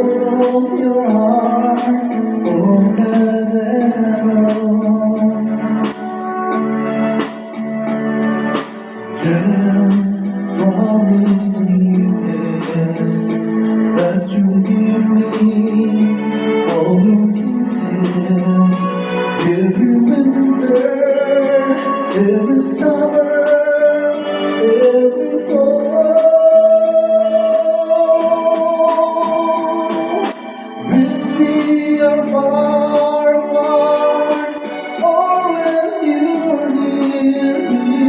of your heart forever. Just promise me this, that you give me all your kisses, every winter, every summer, every fall. When we are far apart, or when you're near me,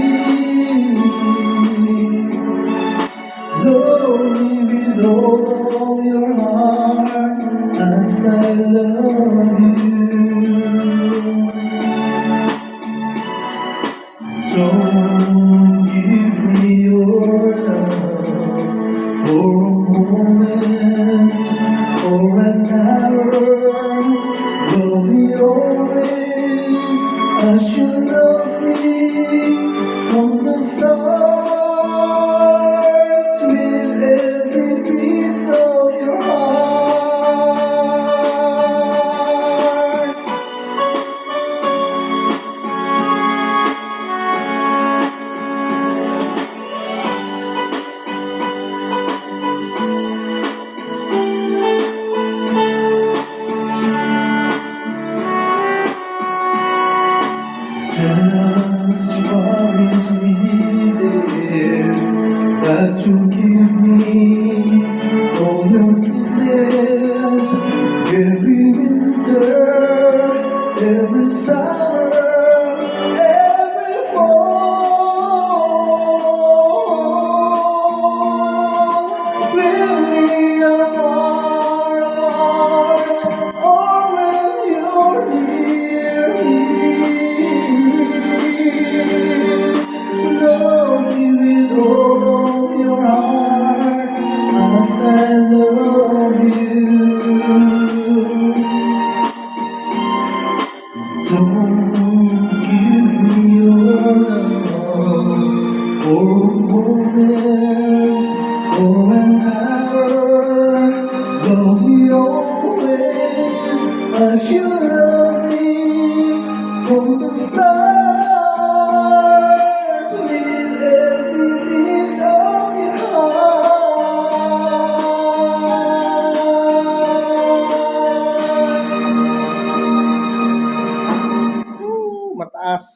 love me with all your heart as I love you. Don't give me your love for a moment or an hour. Love me always as you love me from the start. With every beat of your heart. Just promise me this, that you give me all your kisses, every winter, every summer, every fall. When we are far apart, or when you're near me, love me with all your heart as I love you. Don't give me your love for a moment or an hour. Love me always as you love me from the start. With every beat of your heart. Mataas.